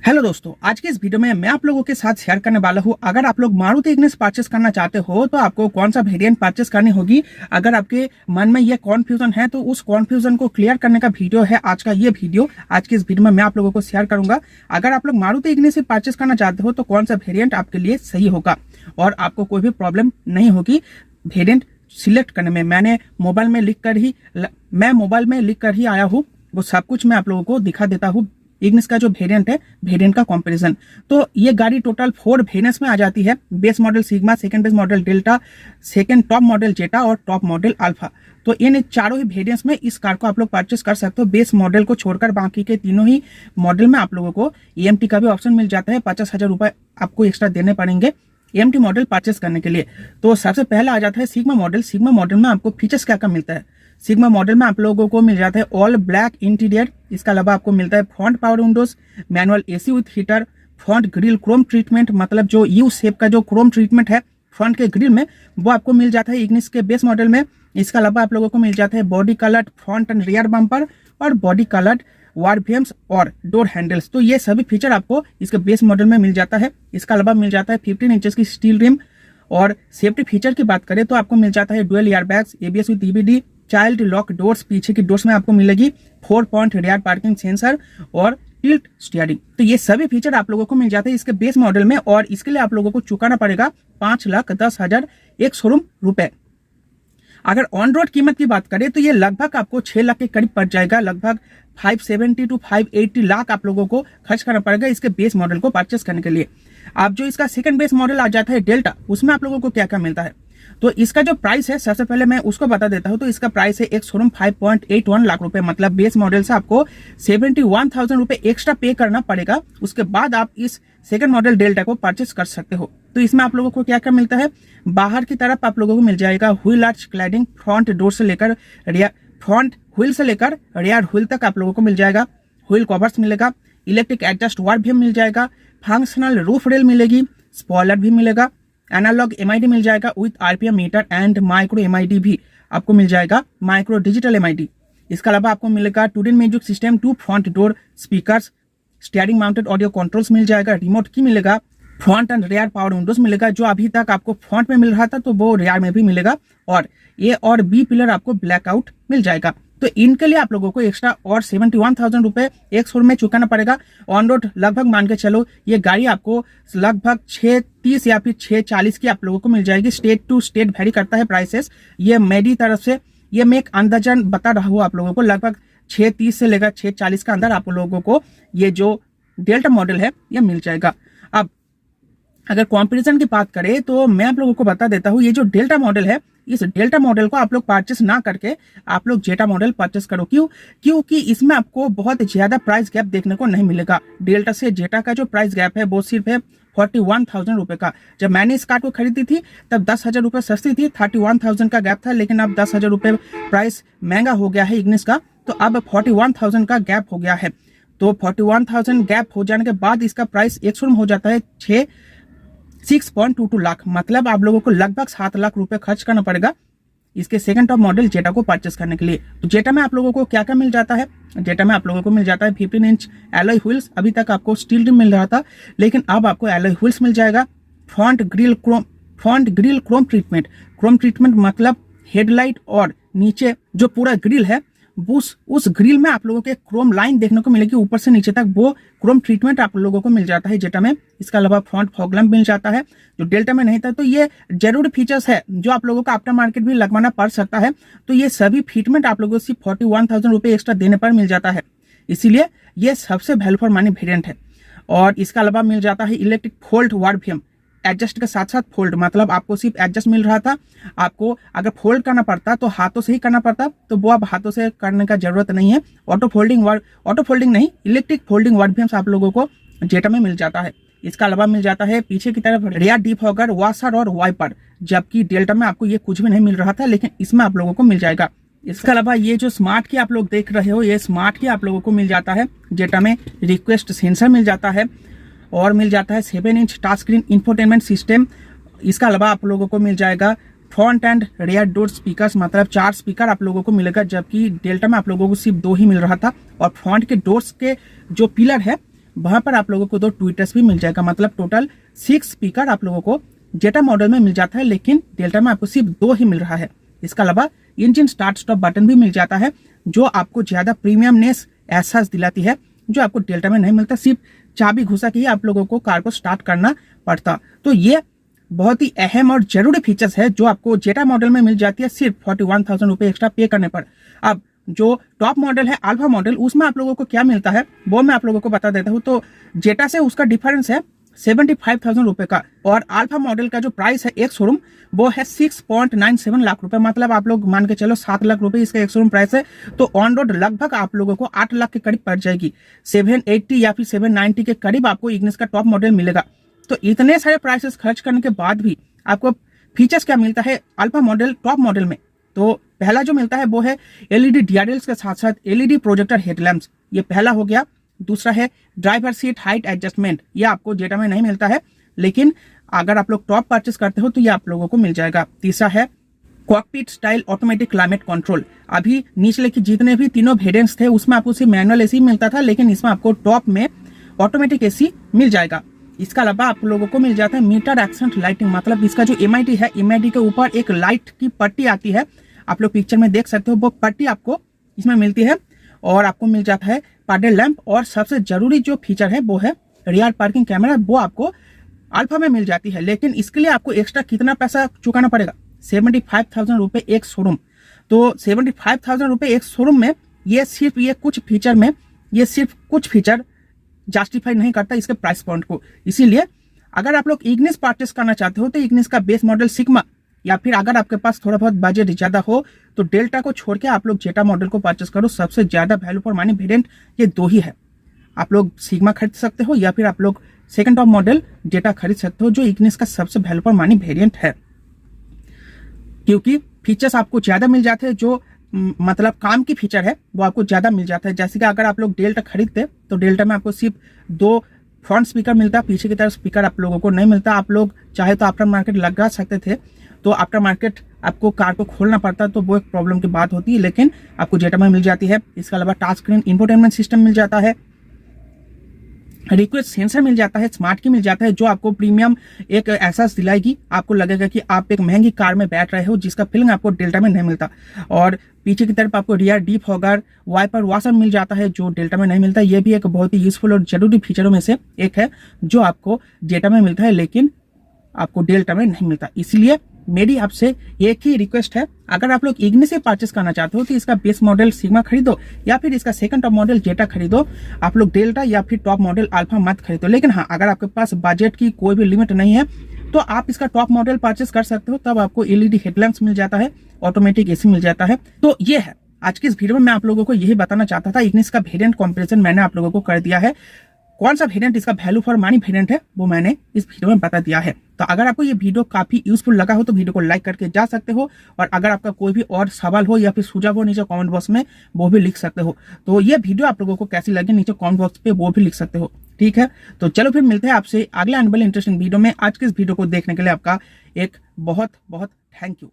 Hello दोस्तों, आज के इस वीडियो में मैं आप लोगों के साथ शेयर करने वाला हूं। अगर आप लोग मारुति इग्निस परचेस करना चाहते हो तो आपको कौन सा वेरिएंट परचेस करनी होगी। अगर आपके मन में ये कॉन्फ्यूजन है तो उस कॉन्फ्यूजन को क्लियर करने का वीडियो है आज का ये वीडियो। आज के इस वीडियो में मैं आप लोगों को शेयर करूंगा। अगर आप लोग मारुति इग्निस से परचेस करना चाहते हो तो कौन सा वेरियंट आपके लिए सही होगा और आपको कोई भी प्रॉब्लम नहीं होगी वेरियंट सिलेक्ट करने में। मैं मोबाइल में लिख कर ही आया हूँ, वो सब कुछ मैं आप लोगों को दिखा देता हूँ। इग्निस का जो वेरिएंट है, वेरिएंट का कंपैरिजन। तो ये गाड़ी टोटल 4 वेरिएंट्स में आ जाती है। Base model Sigma, second base model Delta, second top model Zeta और टॉप मॉडल अल्फा। तो इन चारों ही वेरिएंट्स में इस कार को आप लोग परचेस कर सकते हो। बेस मॉडल को छोड़कर बाकी के तीनों ही मॉडल में आप लोगों को EMT का भी ऑप्शन मिल जाता है। 50,000 रुपए आपको एक्स्ट्रा देने पड़ेंगे EMT मॉडल परचेस करने के लिए। तो सबसे पहले आ जाता है सिग्मा मॉडल। सिग्मा मॉडल में आपको फीचर्स क्या क्या मिलता है। सिग्मा मॉडल में आप लोगों को मिल जाता है ऑल ब्लैक इंटीरियर। इसके अलावा आपको मिलता है front power Windows, manual AC with heater, front grille Chrome treatment, मतलब जो यू शेप का जो क्रोम ट्रीटमेंट है फ्रंट के ग्रिल में, वो आपको मिल जाता है इग्निस के बेस मॉडल में। इसके अलावा आप लोगों को मिल जाता है body coloured front and rear bumper और बॉडी कलर्ड वारबीएम्स और डोर हैंडल्स। तो ये सभी फीचर आपको इसके बेस मॉडल में मिल जाता है। इसके अलावा मिल जाता है 15 इंचेस की स्टील रिम। और सेफ्टी फीचर की बात करें तो आपको मिल जाता है dual airbags, ABS with EBD, child lock doors. पीछे की डोर्स में आपको मिलेगी 4 पॉइंट रियर पार्किंग सेंसर और टिल्ट स्टीयरिंग। तो ये सभी फीचर आप लोगों को मिल जाते हैं इसके बेस मॉडल में। और इसके लिए आप लोगों को चुकाना पड़ेगा 5,10,000 एक शोरूम रुपए। अगर ऑन रोड कीमत की बात करें तो ये लगभग आपको 6 लाख के करीब पड़ जाएगा। लगभग 570 to 580 लाख आप लोगों को खर्च करना पड़ेगा इसके बेस मॉडल को परचेस करने के लिए। आप जो इसका सेकंड बेस मॉडल आ जाता है डेल्टा, उसमें आप लोगों को क्या क्या मिलता है। तो इसका जो प्राइस है सबसे पहले मैं उसको बता देता हूं। तो इसका प्राइस है एक शोरूम 5.81 लाख रुपए, मतलब बेस मॉडल से आपको 71,000 रुपए एक्स्ट्रा पे करना पड़ेगा। उसके बाद आप इस सेकंड मॉडल डेल्टा को परचेस कर सकते हो। तो इसमें आप लोगों को क्या क्या मिलता है। बाहर की तरफ आप लोगों को मिल जाएगा wheel arch cladding, front door से लेकर रियर, फ्रंट व्हील से लेकर रियर व्हील तक आप लोगों को मिल जाएगा। व्हील कवर्स मिलेगा, इलेक्ट्रिक एडजस्ट वार भी मिल जाएगा, फंक्शनल रूफ रेल मिलेगी, स्पॉइलर भी मिलेगा, एनालॉग MID मिल जाएगा with RPM meter and micro MID भी आपको मिल जाएगा, माइक्रो डिजिटल MID। इसके अलावा आपको मिलेगा 2D music system, 2 front door speakers, steering mounted audio controls मिल जाएगा, रिमोट की मिलेगा, front and rear power windows मिलेगा। जो अभी तक आपको फ्रंट में मिल रहा था तो वो रियर में भी मिलेगा। और A और B पिलर आपको ब्लैकआउट मिल जाएगा। तो इनके लिए आप लोगों को एक्स्ट्रा और 71,000 रुपए एक शोरूम में चुकाना पड़ेगा। ऑन रोड लगभग मान के चलो ये गाड़ी आपको लगभग 630 या फिर 640 की आप लोगों को मिल जाएगी। स्टेट टू स्टेट वेरी करता है प्राइसेस। ये मेरी तरफ से ये मैं एक अंदाजन बता रहा हूँ आप लोगों को। लगभग 630 से लेकर 640 का अंदर आप लोगों को ये जो डेल्टा मॉडल है ये मिल जाएगा। अब अगर कंपैरिजन की बात करें तो मैं आप लोगों को बता देता हूँ, ये जो डेल्टा मॉडल है, इस डेल्टा मॉडल को आप लोग परचेस ना करके आप लोग जेटा मॉडल परचेस करो। क्योंकि इसमें आपको बहुत ज्यादा प्राइस गैप देखने को नहीं मिलेगा। डेल्टा से जेटा का जो प्राइस गैप है वो सिर्फ है 41,000 रुपए का। जब मैंने इस कार को खरीदी थी तब 10,000 रुपए सस्ती थी, 31,000 का गैप था। लेकिन अब 10,000 रुपए प्राइस महंगा हो गया है इग्निस का, तो अब 41,000 का गैप हो गया है। तो 41,000 गैप हो जाने के बाद इसका प्राइस एक शोरूम हो जाता है 6.22 लाख, मतलब आप लोगों को लगभग 7 लाख रुपए खर्च करना पड़ेगा इसके सेकंड टॉप मॉडल जेटा को परचेस करने के लिए। तो जेटा में आप लोगों को क्या क्या मिल जाता है। जेटा में आप लोगों को मिल जाता है 15 इंच एलॉय व्हील्स। अभी तक आपको स्टील रिम मिल रहा था, लेकिन अब आपको एलॉय व्हील्स मिल जाएगा। फ्रंट ग्रिल क्रोम ट्रीटमेंट मतलब हेडलाइट और नीचे जो पूरा ग्रिल है उस ग्रिल में आप लोगों के क्रोम लाइन देखने को मिलेगी ऊपर से नीचे तक। वो क्रोम ट्रीटमेंट आप लोगों को मिल जाता है जेटा में। इसके अलावा फ्रंट फॉग लैंप मिल जाता है जो डेल्टा में नहीं था। तो ये जरूरी फीचर्स है जो आप लोगों को आफ्टर मार्केट भी लगवाना पड़ सकता है। तो ये सभी फिटमेंट आप लोगों को सिर्फ 41,000 रुपए एक्स्ट्रा देने पर मिल जाता है। इसीलिए ये सबसे वैल्यू फॉर मनी वेरिएंट है। और इसके अलावा मिल जाता है इलेक्ट्रिक फोल्ड वारबीएम, एडजस्ट के साथ साथ फोल्ड, मतलब आपको सिर्फ एडजस्ट मिल रहा था। आपको अगर फोल्ड करना पड़ता तो हाथों से ही करना पड़ता, तो वो अब हाथों से करने का जरूरत नहीं है। ऑटो फोल्डिंग नहीं, इलेक्ट्रिक फोल्डिंग वारबीएम्स आप लोगों को जेटा में मिल जाता है। इसके अलावा मिल जाता है पीछे की तरफ रियर डिफॉगर, वॉशर और वाइपर, जबकि डेल्टा में आपको ये कुछ भी नहीं मिल रहा था, लेकिन इसमें आप लोगों को मिल जाएगा। इसके अलावा ये जो स्मार्ट की आप लोग देख रहे हो, ये स्मार्ट की आप लोगों को मिल जाता है जेटा में। रिक्वेस्ट सेंसर मिल जाता है और मिल जाता है 7 inch touch screen infotainment system. इसके अलावा आप लोगों को मिल जाएगा front and rear door speakers, मतलब 4 स्पीकर आप लोगों को मिलेगा, जबकि डेल्टा में आप लोगों को सिर्फ 2 ही मिल रहा था। और फ्रंट के डोर्स के जो पिलर है वहां पर आप लोगों को 2 ट्विटर्स भी मिल जाएगा, मतलब टोटल 6 स्पीकर आप लोगों को जेटा मॉडल में मिल जाता है, लेकिन डेल्टा में आपको सिर्फ 2 ही मिल रहा है। इसके अलावा इंजन स्टार्ट स्टॉप बटन भी मिल जाता है, जो आपको ज्यादा प्रीमियमनेस एहसास दिलाती है, जो आपको डेल्टा में नहीं मिलता। सिर्फ चाबी घुसा के ही आप लोगों को कार को स्टार्ट करना पड़ता। तो ये बहुत ही अहम और जरूरी फीचर्स है जो आपको जेटा मॉडल में मिल जाती है सिर्फ 41,000 रुपये एक्स्ट्रा पे करने पर। अब जो टॉप मॉडल है अल्फा मॉडल, उसमें आप लोगों को क्या मिलता है वो मैं आप लोगों को बता देता हूँ। तो जेटा से उसका डिफरेंस है 75,000 रुपये का, और अल्फा मॉडल का जो प्राइस है एक शोरूम वो है 6.97 लाख रुपए, मतलब आप लोग मान के चलो 7 लाख रुपए इसका एक शोरूम प्राइस है। तो ऑन रोड लगभग आप लोगों को 8 लाख के करीब पड़ जाएगी। 780 या फिर 790 के करीब आपको इग्निस का टॉप मॉडल मिलेगा। तो इतने सारे प्राइसेस खर्च करने के बाद भी आपको फीचर्स क्या मिलता है अल्फा मॉडल टॉप मॉडल में? तो पहला जो मिलता है वो है एलईडी DRLs के साथ साथ एलईडी प्रोजेक्टर हेडलैम्प्स, ये पहला हो गया। दूसरा है ड्राइवर सीट हाइट एडजस्टमेंट, ये आपको जेटा में नहीं मिलता है, लेकिन अगर आप लोग टॉप परचेस करते हो तो ये आप लोगों को मिल जाएगा। तीसरा है cockpit style automatic climate control. अभी निचले की जितने भी तीनों वेरिएंट्स थे उसमें आपको सिर्फ मैनुअल एसी मिलता था, लेकिन इसमें आपको टॉप में ऑटोमेटिक एसी मिल जाएगा। इसके अलावा आप लोगों को मिल जाता है मीटर एक्सेंट लाइटिंग, मतलब इसका जो MID है, MID के ऊपर एक लाइट की पट्टी आती है, आप लोग पिक्चर में देख सकते हो, वो पट्टी आपको इसमें मिलती है। और आपको मिल जाता है पैडल लैंप, और सबसे जरूरी जो फीचर है वो है रियर पार्किंग कैमरा, वो आपको अल्फा में मिल जाती है। लेकिन इसके लिए आपको एक्स्ट्रा कितना पैसा चुकाना पड़ेगा? 75,000 रुपये एक शोरूम। तो 75,000 रुपये एक शोरूम में ये कुछ फीचर में ये सिर्फ कुछ फीचर जस्टिफाई नहीं करता इसके प्राइस पॉइंट को। इसीलिए अगर आप लोग इग्निस परचेस करना चाहते हो तो इग्निस का बेस मॉडल सिग्मा, या फिर अगर आपके पास थोड़ा बहुत बजट ज्यादा हो तो डेल्टा को छोड़ के आप लोग जेटा मॉडल को परचेस करो। सबसे ज्यादा वैल्यू फॉर मनी वेरिएंट ये 2 ही है। आप लोग सिग्मा खरीद सकते हो या फिर आप लोग सेकंड टॉप मॉडल जेटा खरीद सकते हो, जो इग्निस का सबसे वैल्यू फॉर मनी वेरिएंट है, क्योंकि फीचर्स आपको ज्यादा मिल जाते हैं। जो मतलब काम की फीचर है वो आपको ज्यादा मिल जाता है। जैसे कि अगर आप लोग डेल्टा खरीदते तो डेल्टा में आपको सिर्फ 2 फ्रंट स्पीकर मिलता, पीछे की तरफ स्पीकर आप लोगों को नहीं मिलता। आप लोग चाहे तो आफ्टर मार्केट लगा सकते थे, तो आफ्टर मार्केट आपको कार को खोलना पड़ता, तो वो एक प्रॉब्लम की बात होती है, लेकिन आपको जेटा में मिल जाती है। इसके अलावा टच स्क्रीन इंफोटेनमेंट सिस्टम मिल जाता है, रिक्वेस्ट सेंसर मिल जाता है, स्मार्ट की मिल जाता है, जो आपको प्रीमियम एक एहसास दिलाएगी। आपको लगेगा कि आप एक महंगी कार में बैठ रहे हो, जिसका फीलिंग आपको डेल्टा में नहीं मिलता। और पीछे की तरफ आपको rear defogger wiper washer मिल जाता है, जो डेल्टा में नहीं मिलता। ये भी एक बहुत ही यूजफुल और जरूरी फीचरों में से एक है, जो आपको जेटा में मिलता है लेकिन आपको डेल्टा में नहीं मिलता। इसलिए मेरी आपसे एक ही रिक्वेस्ट है, अगर आप लोग इग्निस से परचेस करना चाहते हो तो इसका बेस मॉडल सिग्मा खरीदो, या फिर इसका सेकंड टॉप मॉडल जेटा खरीदो। आप लोग डेल्टा या फिर टॉप मॉडल अल्फा मत खरीदो। लेकिन हाँ, अगर आपके पास बजट की कोई भी लिमिट नहीं है तो आप इसका टॉप मॉडल परचेस कर सकते हो। तब आपको एलईडी हेडलैम्प्स मिल जाता है, ऑटोमेटिक एसी मिल जाता है। तो ये है आज की इस वीडियो में मैं आप लोगों को यही बताना चाहता था। इग्निस का वेरिएंट कंपैरिजन मैंने आप लोगों को कर दिया है। कौन सा वेरिएंट इसका वैल्यू फॉर मनी वेरिएंट है वो मैंने इस वीडियो में बता दिया है। तो अगर आपको ये वीडियो काफी यूजफुल लगा हो तो वीडियो को लाइक करके जा सकते हो, और अगर आपका कोई भी और सवाल हो या फिर सुझाव हो नीचे कमेंट बॉक्स में वो भी लिख सकते हो। तो ये वीडियो आप लोगों को कैसी लगी नीचे कमेंट बॉक्स पे वो भी लिख सकते हो, ठीक है। तो चलो फिर मिलते हैं आपसे अगले आने वाले इंटरेस्टिंग वीडियो में। आज के इस वीडियो को देखने के लिए आपका एक बहुत बहुत थैंक यू।